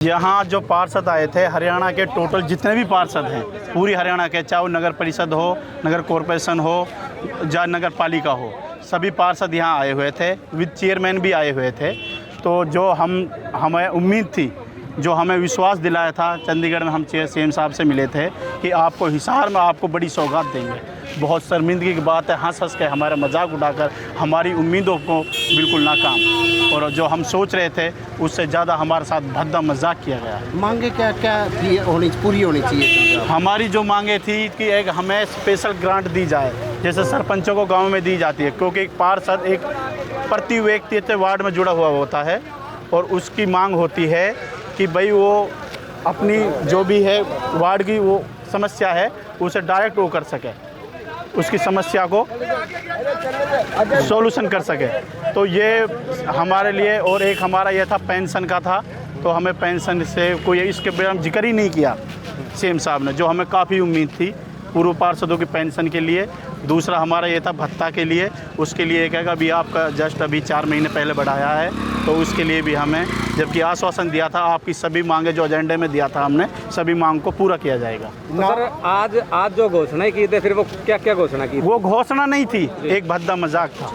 यहाँ जो पार्षद आए थे हरियाणा के टोटल जितने भी पार्षद हैं पूरी हरियाणा के, चाहे वो नगर परिषद हो, नगर कॉरपोरेशन हो या नगर पालिका हो, सभी पार्षद यहाँ आए हुए थे, विद चेयरमैन भी आए हुए थे। तो जो हमें उम्मीद थी, जो हमें विश्वास दिलाया था, चंडीगढ़ में हम सीएम साहब से मिले थे कि आपको हिसार में आपको बड़ी सौगात देंगे। बहुत शर्मिंदगी की बात है, हंस हंस के हमारा मजाक उड़ाकर हमारी उम्मीदों को बिल्कुल नाकाम, और जो हम सोच रहे थे उससे ज़्यादा हमारे साथ भद्दा मजाक किया गया है। मांगे क्या क्या पूरी होनी चाहिए? हमारी जो मांगे थी कि एक हमें स्पेशल ग्रांट दी जाए, जैसे सरपंचों को गाँव में दी जाती है, क्योंकि एक पार्षद एक प्रति व्यक्ति वार्ड में जुड़ा हुआ होता है और उसकी मांग होती है कि भाई वो अपनी जो भी है वार्ड की वो समस्या है उसे डायरेक्ट वो कर सके, उसकी समस्या को सॉल्यूशन कर सके। तो ये हमारे लिए, और एक हमारा ये था पेंशन का था, तो हमें पेंशन से कोई इसके बारे में जिक्र ही नहीं किया सीएम साहब ने, जो हमें काफ़ी उम्मीद थी पूर्व पार्षदों की पेंशन के लिए। दूसरा हमारा ये था भत्ता के लिए, उसके लिए एक है अभी आपका जस्ट अभी 4 महीने पहले बढ़ाया है, तो उसके लिए भी हमें, जबकि आश्वासन दिया था आपकी सभी मांगे जो एजेंडे में दिया था हमने, सभी मांग को पूरा किया जाएगा। तो सर आज जो घोषणा की थी, फिर वो क्या क्या घोषणा की? वो घोषणा नहीं थी, एक भद्दा मजाक था।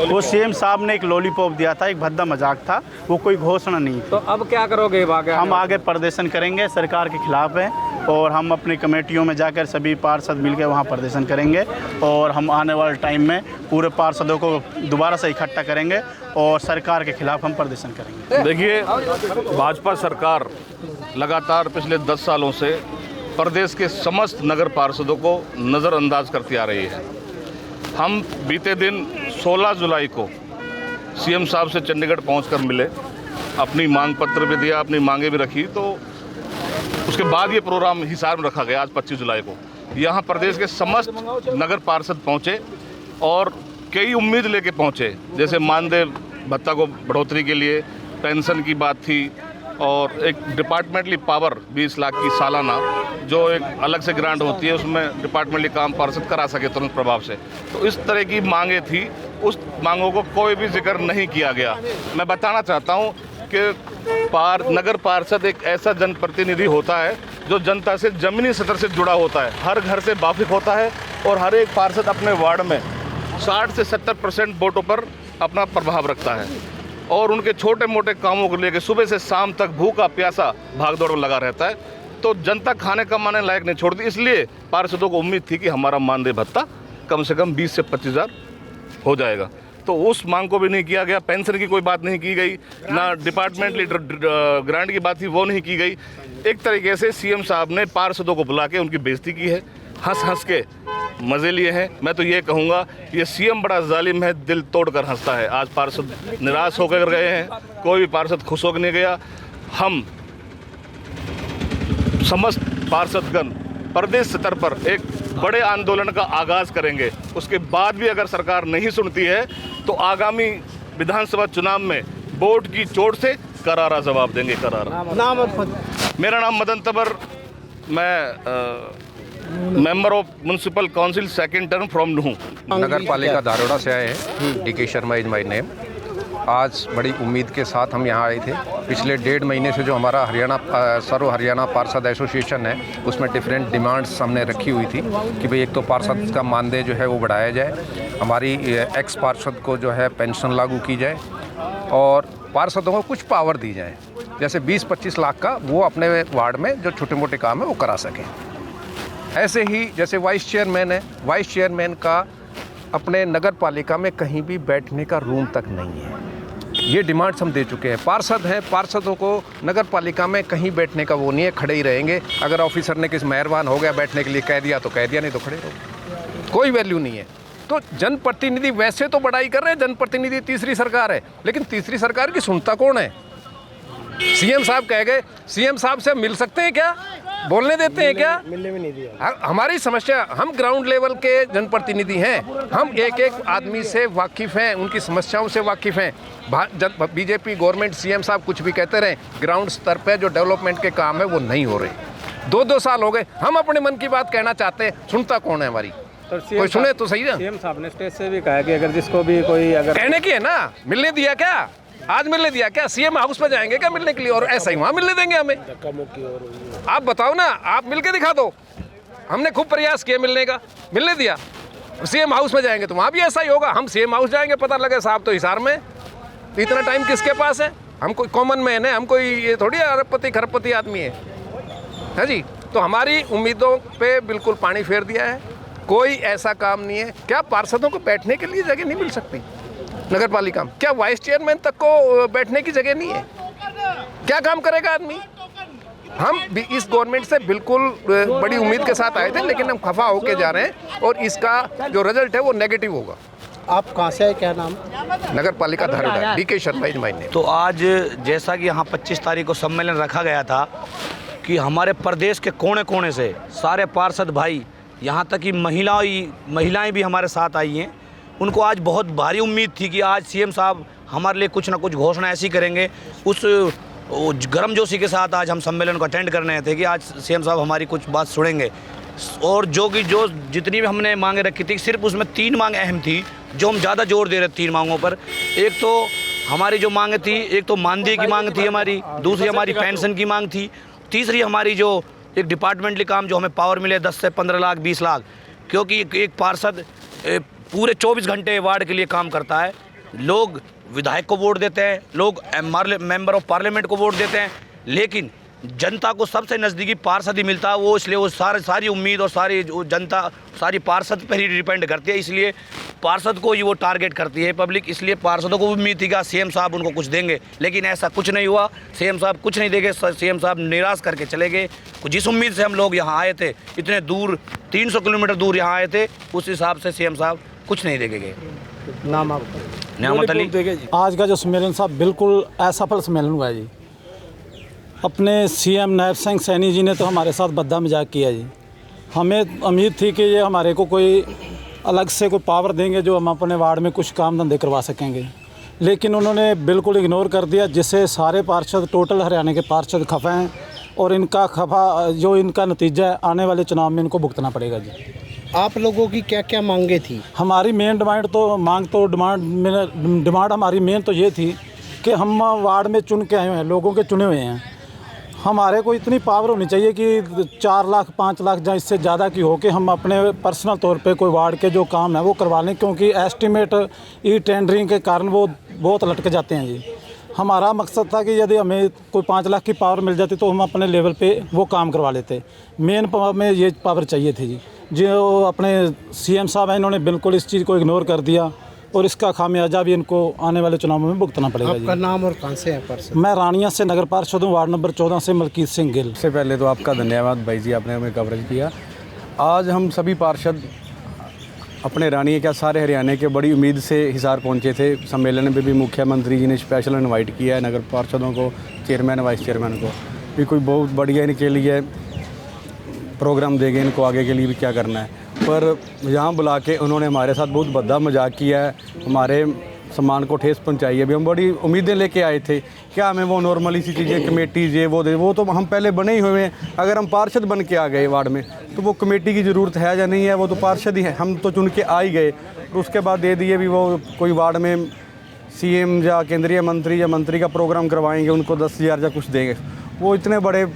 वो सीएम साहब ने एक लॉलीपॉप दिया था, एक भद्दा मजाक था, वो कोई घोषणा नहीं। तो अब क्या करोगे? हम आगे प्रदर्शन करेंगे, सरकार के खिलाफ है, और हम अपनी कमेटियों में जाकर सभी पार्षद मिलकर वहाँ प्रदर्शन करेंगे, और हम आने वाले टाइम में पूरे पार्षदों को दोबारा से इकट्ठा करेंगे और सरकार के खिलाफ हम प्रदर्शन करेंगे। देखिए, भाजपा सरकार लगातार पिछले 10 सालों से प्रदेश के समस्त नगर पार्षदों को नज़रअंदाज करती आ रही है। हम बीते दिन 16 जुलाई को सीएम साहब से चंडीगढ़ पहुंचकर मिले, अपनी मांग पत्र भी दिया, अपनी मांगे भी रखी, तो उसके बाद ये प्रोग्राम हिसार में रखा गया। आज 25 जुलाई को यहाँ प्रदेश के समस्त नगर पार्षद पहुँचे और कई उम्मीद लेके पहुँचे, जैसे मानदेय भत्ता को बढ़ोतरी के लिए, पेंशन की बात थी, और एक डिपार्टमेंटली पावर 20 लाख की सालाना जो एक अलग से ग्रांट होती है, उसमें डिपार्टमेंटली काम पार्षद करा सके तुरंत प्रभाव से। तो इस तरह की मांगे थी, उस मांगों को कोई भी जिक्र नहीं किया गया। मैं बताना चाहता हूँ कि नगर पार्षद एक ऐसा जनप्रतिनिधि होता है जो जनता से ज़मीनी स्तर से जुड़ा होता है, हर घर से वाकिफ होता है, और हर एक पार्षद अपने वार्ड में 60 से 70% वोटों पर अपना प्रभाव रखता है, और उनके छोटे मोटे कामों को लेकर सुबह से शाम तक भूखा प्यासा भागदौड़ में लगा रहता है। तो जनता खाने कमाने लायक नहीं छोड़ती, इसलिए पार्षदों को उम्मीद थी कि हमारा मानदेय भत्ता कम से कम 20 से 25 हज़ार हो जाएगा। तो उस मांग को भी नहीं किया गया। पेंशन की कोई बात नहीं की गई, ना डिपार्टमेंटली ग्रांट की बात थी, वो नहीं की गई। एक तरीके से सीएम साहब ने पार्षदों को बुला के उनकी बेइज्जती की है, हंस हंस के मज़े लिए हैं। मैं तो ये कहूँगा ये सीएम बड़ा जालिम है, दिल तोड़कर हंसता है। आज पार्षद निराश होकर गए हैं, कोई भी पार्षद खुश होकर नहीं गया। हम समस्त पार्षदगण प्रदेश स्तर पर एक बड़े आंदोलन का आगाज़ करेंगे। उसके बाद भी अगर सरकार नहीं सुनती है तो आगामी विधानसभा चुनाव में वोट की चोट से करारा जवाब देंगे। करारा। मेरा नाम मदन तंवर, मैं member of municipal council 2nd term from Nuh. नगर पालिका धारोड़ा से आए हैं। DK Sharma is my name. आज बड़ी उम्मीद के साथ हम यहाँ आए थे। पिछले 1.5 महीने से जो हमारा सर्व हरियाणा पार्षद एसोसिएशन है, उसमें डिफरेंट डिमांड्स हमने रखी हुई थी कि भाई एक तो पार्षद का मानदेय जो है वो बढ़ाया जाए, हमारी एक्स पार्षद को जो है पेंशन लागू की जाए, और पार्षदों को कुछ पावर दी जाए, जैसे 20-25 लाख का वो अपने वार्ड में जो छोटे मोटे काम है वो करा सकें। ऐसे ही जैसे वाइस चेयरमैन है, वाइस चेयरमैन का अपने नगर पालिका में कहीं भी बैठने का रूम तक नहीं है। ये डिमांड्स हम दे चुके हैं। पार्षद हैं, पार्षदों को नगर पालिका में कहीं बैठने का वो नहीं है, खड़े ही रहेंगे। अगर ऑफिसर ने किस मेहरबान हो गया बैठने के लिए कह दिया तो कह दिया, नहीं तो खड़े रहो, कोई वैल्यू नहीं है। तो जनप्रतिनिधि वैसे तो बड़ाई कर रहे हैं, जनप्रतिनिधि तीसरी सरकार है, लेकिन तीसरी सरकार की सुनता कौन है? सीएम साहब कह गए, सीएम साहब से मिल सकते हैं क्या? बोलने देते हैं क्या? मिलने भी नहीं दिया। हमारी समस्या, हम ग्राउंड लेवल के जनप्रतिनिधि हैं, हम एक एक आदमी से वाकिफ़ हैं, उनकी समस्याओं से वाकिफ़ हैं। बीजेपी गवर्नमेंट, सीएम साहब कुछ भी कहते रहे, ग्राउंड स्तर पे जो डेवलपमेंट के काम है वो नहीं हो रहे। 2-2 साल हो गए, हम अपने मन की बात कहना चाहते हैं, सुनता कौन है हमारी? कोई सुने तो सही ना। सीएम साहब ने स्टेज से भी कहा कि अगर जिसको भी कोई अगर कहने की है ना, मिलने दिया क्या? आज मिलने दिया क्या? सीएम हाउस में जाएंगे क्या मिलने के लिए, और ऐसा ही वहाँ मिलने देंगे हमें? आप बताओ ना, आप मिल के दिखा दो। हमने खूब प्रयास किए मिलने का, मिलने दिया। सीएम हाउस में जाएंगे तो वहाँ भी ऐसा ही होगा। हम सीएम हाउस जाएंगे, पता लगे साहब तो हिसार में। तो इतना टाइम किसके पास है? हम कोई कॉमन मैन है, हम कोई ये थोड़ी अरबपति खरबपति आदमी है जी। तो हमारी उम्मीदों पे बिल्कुल पानी फेर दिया है। कोई ऐसा काम नहीं है। क्या पार्षदों को बैठने के लिए जगह नहीं मिल सकती नगर पालिका में? क्या वाइस चेयरमैन तक को बैठने की जगह नहीं है? क्या काम करेगा आदमी? हम भी इस गवर्नमेंट से बिल्कुल बड़ी उम्मीद के साथ आए थे, लेकिन हम खफा होके जा रहे हैं और इसका जो रिजल्ट है वो नेगेटिव होगा। आप कहाँ से आए, क्या नाम? नगर पालिका धारोड़ा, DK Sharma is my name. तो आज जैसा कि यहाँ 25 तारीख को सम्मेलन रखा गया था कि हमारे प्रदेश के कोने कोने से सारे पार्षद भाई, यहाँ तक कि महिलाएं भी हमारे साथ आई हैं। उनको आज बहुत भारी उम्मीद थी कि आज सीएम साहब हमारे लिए कुछ ना कुछ घोषणा ऐसी करेंगे। उस गर्मजोशी के साथ आज हम सम्मेलन को अटेंड करने आए थे कि आज सीएम साहब हमारी कुछ बात सुनेंगे। और जो जितनी भी हमने मांगे रखी थी, सिर्फ उसमें 3 मांग अहम थी जो हम ज़्यादा जोर दे रहे थे 3 मांगों पर। एक तो हमारी जो मांग थी, एक तो मानदेय की मांग थी हमारी, दूसरी हमारी पेंशन की मांग थी, तीसरी हमारी जो एक डिपार्टमेंटली काम जो हमें पावर मिले 10 से 15 लाख 20 लाख, क्योंकि एक पार्षद पूरे 24 घंटे वार्ड के लिए काम करता है। लोग विधायक को वोट देते हैं, लोग मेंबर ऑफ पार्लियामेंट को वोट देते हैं, लेकिन जनता को सबसे नज़दीकी पार्षद ही मिलता है। वो इसलिए वो सारी उम्मीद और सारी जनता सारी पार्षद पर ही डिपेंड करती है, इसलिए पार्षद को ही वो टारगेट करती है पब्लिक। इसलिए पार्षदों को उम्मीद थी कि सीएम साहब उनको कुछ देंगे, लेकिन ऐसा कुछ नहीं हुआ। सीएम साहब कुछ नहीं देंगे, सीएम साहब निराश करके चले गए। जिस उम्मीद से हम लोग यहाँ आए थे, इतने दूर 300 किलोमीटर दूर यहाँ आए थे, उस हिसाब से सीएम साहब कुछ नहीं देंगे गए। नाम आपका? न्यामत अली। आज का जो सम्मेलन साहब बिल्कुल असफल सम्मेलन हुआ है जी। अपने सीएम नायब सिंह सैनी जी ने तो हमारे साथ बद्दा मजाक किया जी। हमें उम्मीद थी कि ये हमारे को कोई अलग से कोई पावर देंगे जो हम अपने वार्ड में कुछ काम धंधे करवा सकेंगे, लेकिन उन्होंने बिल्कुल इग्नोर कर दिया, जिससे सारे पार्षद टोटल हरियाणा के पार्षद खफा हैं और इनका खफा जो इनका नतीजा है आने वाले चुनाव में इनको भुगतना पड़ेगा जी। आप लोगों की क्या क्या मांगे थी? हमारी मेन डिमांड हमारी मेन तो ये थी कि हम वार्ड में चुन के आए हुए हैं, लोगों के चुने हुए हैं। हमारे को इतनी पावर होनी चाहिए कि 4 लाख 5 लाख या इससे ज़्यादा की हो कि हम अपने पर्सनल तौर पे कोई वार्ड के जो काम है वो करवा लें, क्योंकि एस्टिमेट टेंडरिंग के कारण वो बहुत लटक जाते हैं जी। हमारा मकसद था कि यदि हमें कोई 5 लाख की पावर मिल जाती तो हम अपने लेवल पे वो काम करवा लेते। मेन पावर में ये पावर चाहिए थी जी। जो अपने सीएम साहब हैं, इन्होंने बिल्कुल इस चीज़ को इग्नोर कर दिया और इसका खामियाजा भी इनको आने वाले चुनाव में भुगतना पड़ेगा जी। आपका नाम और कहाँ से है पार्षद? मैं रानिया से नगर पार्षद हूँ, वार्ड नंबर 14 से मलकीत सिंह गिल। सबसे पहले तो आपका धन्यवाद भाई जी, आपने हमें कवरेज किया। आज हम सभी पार्षद अपने रानिया क्या सारे हरियाणा के बड़ी उम्मीद से हिसार पहुंचे थे। सम्मेलन में भी मुख्यमंत्री जी ने स्पेशल इनवाइट किया है नगर पार्षदों को, चेयरमैन वाइस चेयरमैन को भी, कोई बहुत बढ़िया इनके लिए प्रोग्राम देंगे, इनको आगे के लिए भी क्या करना है। पर यहाँ बुला के उन्होंने हमारे साथ बहुत भद्दा मजाक किया है, हमारे सम्मान को ठेस पहुँचाई है। अभी हम बड़ी उम्मीदें लेके आए थे, क्या हमें वो नॉर्मली सी चीज़ें कमेटी ये वो तो हम पहले बने ही हुए हैं। अगर हम पार्षद बन के आ गए वार्ड में तो वो कमेटी की ज़रूरत है या नहीं है, वो तो पार्षद ही है, हम तो चुन के आ ही गए। तो उसके बाद दे दिए भी वो कोई वार्ड में सीएम या केंद्रीय मंत्री या मंत्री का प्रोग्राम करवाएंगे, उनको 10,000 या कुछ देंगे। वो इतने बड़े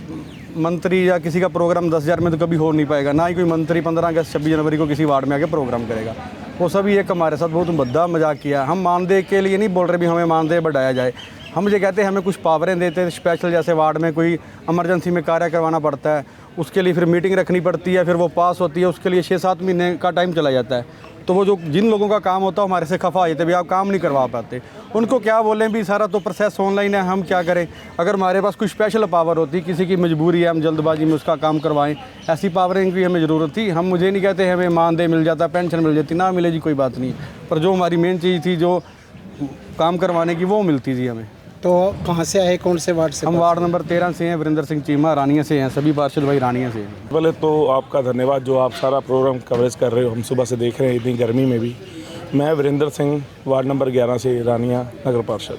मंत्री या किसी का प्रोग्राम 10,000 में तो कभी हो नहीं पाएगा। ना ही कोई मंत्री 15 अगस्त 26 जनवरी को किसी वार्ड में आके प्रोग्राम करेगा। वो सभी एक हमारे साथ बहुत भद्दा मजाक किया। हम मानदेय के लिए नहीं बोल रहे भी हमें मानदेय बढ़ाया जाए, हम ये कहते हैं हमें कुछ पावरें देते हैं स्पेशल, जैसे वार्ड में कोई इमरजेंसी में कार्य करवाना पड़ता है, उसके लिए फिर मीटिंग रखनी पड़ती है, फिर वो पास होती है, उसके लिए 6-7 महीने का टाइम चला जाता है। तो वो जो जिन लोगों का काम होता है हमारे से खफा आ जाते, भी आप काम नहीं करवा पाते। उनको क्या बोलें भी, सारा तो प्रोसेस ऑनलाइन है, हम क्या करें। अगर हमारे पास कोई स्पेशल पावर होती, किसी की मजबूरी है, हम जल्दबाजी में उसका काम करवाएं, ऐसी पावरें की हमें ज़रूरत थी। हम मुझे नहीं कहते हमें मानदेय मिल जाता, पेंशन मिल जाती, ना मिले जी कोई बात नहीं, पर जो हमारी मेन चीज़ थी जो काम करवाने की वो मिलती थी हमें। तो कहाँ से आए, कौन से वार्ड से? हम वार्ड नंबर 13 से हैं, वीरेंद्र सिंह चीमा, रानिया से हैं, सभी पार्षद भाई रानिया से हैं। पहले तो आपका धन्यवाद जो आप सारा प्रोग्राम कवरेज कर रहे हो, हम सुबह से देख रहे हैं इतनी गर्मी में भी। मैं वीरेंद्र सिंह, वार्ड नंबर 11 से, रानिया नगर पार्षद।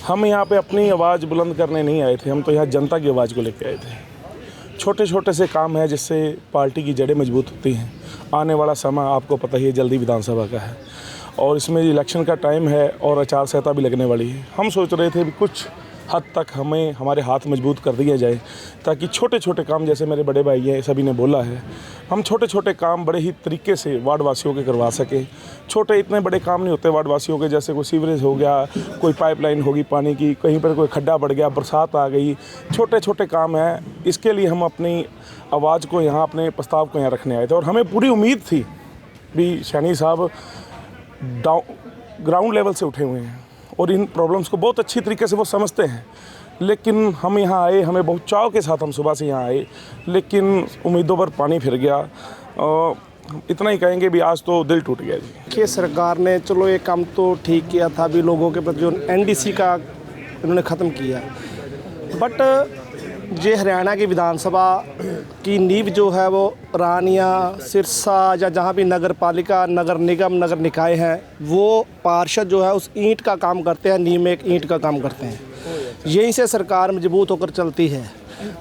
हम यहाँ पे अपनी आवाज़ बुलंद करने नहीं आए थे, हम तो यहाँ जनता की आवाज़ को लेकर आए थे। छोटे छोटे से काम है जिससे पार्टी की जड़ें मजबूत होती हैं। आने वाला समय आपको पता ही है जल्दी विधानसभा का है, और इसमें इलेक्शन का टाइम है और आचार संहिता भी लगने वाली है। हम सोच रहे थे कि कुछ हद तक हमें हमारे हाथ मजबूत कर दिया जाए ताकि छोटे छोटे काम, जैसे मेरे बड़े भाई हैं सभी ने बोला है, हम छोटे छोटे काम बड़े ही तरीके से वार्ड वासियों के करवा सके। छोटे इतने बड़े काम नहीं होते वार्ड वासियों के, जैसे कोई सीवरेज हो गया, कोई पाइपलाइन होगी पानी की, कहीं पर कोई खड्डा पड़ गया, बरसात आ गई, छोटे छोटे काम हैं। इसके लिए हम अपनी आवाज़ को यहाँ, अपने प्रस्ताव को यहाँ रखने आए थे और हमें पूरी उम्मीद थी भी सैनी साहब ग्राउंड लेवल से उठे हुए हैं और इन प्रॉब्लम्स को बहुत अच्छी तरीके से वो समझते हैं। लेकिन हम यहाँ आए, हमें बहुत चाव के साथ हम सुबह से यहाँ आए, लेकिन उम्मीदों पर पानी फिर गया। इतना ही कहेंगे भी आज तो दिल टूट गया जी। देखिए, सरकार ने चलो ये काम तो ठीक किया था, भी लोगों के प्रति जो NDC का इन्होंने ख़त्म किया, बट ये हरियाणा की विधानसभा की नींव जो है वो रानिया, सिरसा या जहाँ भी नगर पालिका, नगर निगम, नगर निकाय हैं, वो पार्षद जो है उस ईंट का काम करते हैं, नींव में एक ईंट का काम करते हैं। यहीं से सरकार मजबूत होकर चलती है।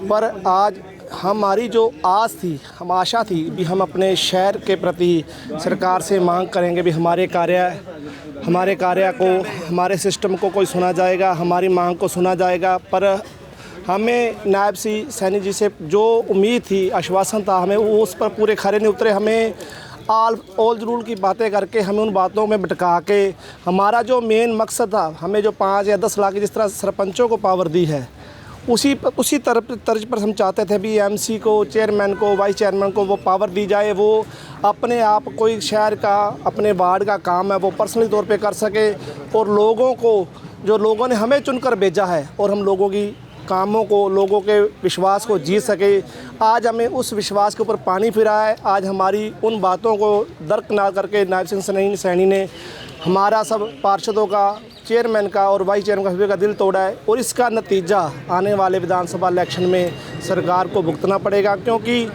पर आज हमारी जो आस थी, हम आशा थी भी हम अपने शहर के प्रति सरकार से मांग करेंगे भी हमारे कार्य को, हमारे सिस्टम को कोई सुना जाएगा, हमारी मांग को सुना जाएगा। पर हमें नायब सैनी जी से जो उम्मीद थी, आश्वासन था, हमें वो उस पर पूरे खरे नहीं उतरे। हमें ऑल रूल की बातें करके, हमें उन बातों में भटका के, हमारा जो मेन मकसद था, हमें जो 5 या 10 लाख की जिस तरह सरपंचों को पावर दी है, उसी तर्ज पर हम चाहते थे भी MC को, चेयरमैन को, वाइस चेयरमैन को वो पावर दी जाए। वो अपने आप कोई शहर का, अपने वार्ड का काम है वो पर्सनली तौर पे कर सके और लोगों को, जो लोगों ने हमें चुनकर भेजा है, और हम लोगों की कामों को, लोगों के विश्वास को जीत सके। आज हमें उस विश्वास के ऊपर पानी फिरा है। आज हमारी उन बातों को दरकिनार करके नायब सिंह सैनी ने हमारा सब पार्षदों का, चेयरमैन का और वाइस चेयरमैन का सभी का दिल तोड़ा है और इसका नतीजा आने वाले विधानसभा इलेक्शन में सरकार को भुगतना पड़ेगा। क्योंकि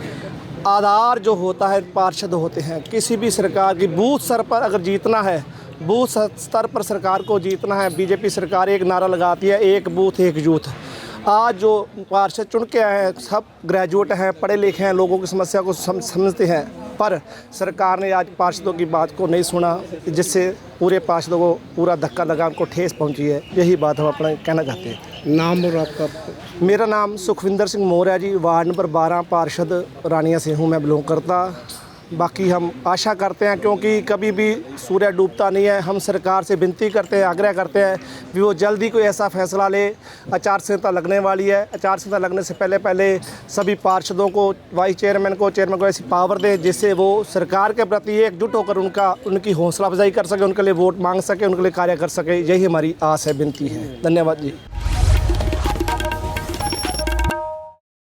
आधार जो होता है पार्षद होते हैं। किसी भी सरकार की बूथ स्तर पर अगर जीतना है, बूथ स्तर पर सरकार को जीतना है, बीजेपी सरकार एक नारा लगाती है, एक बूथ एक यूथ। आज जो पार्षद चुन के आए हैं सब ग्रेजुएट हैं, पढ़े लिखे हैं, लोगों की समस्या को समझते हैं, पर सरकार ने आज पार्षदों की बात को नहीं सुना, जिससे पूरे पार्षदों को पूरा धक्का लगा, उनको ठेस पहुंची है। यही बात हम अपना कहना चाहते हैं। नाम और आपका? मेरा नाम सुखविंदर सिंह मौर्य जी, वार्ड नंबर 12 पार्षद रानिया से हूँ मैं बिलोंग करता। बाकी हम आशा करते हैं, क्योंकि कभी भी सूर्य डूबता नहीं है, हम सरकार से विनती करते हैं, आग्रह करते हैं कि वो जल्दी कोई ऐसा फैसला ले। आचार संहिता लगने वाली है, आचार संहिता लगने से पहले सभी पार्षदों को, वाइस चेयरमैन को ऐसी पावर दे जिससे वो सरकार के प्रति एकजुट होकर उनकी हौसला अफजाई कर सके, उनके लिए वोट मांग सके, उनके लिए कार्य कर सके। यही हमारी आस है, विनती है। धन्यवाद जी।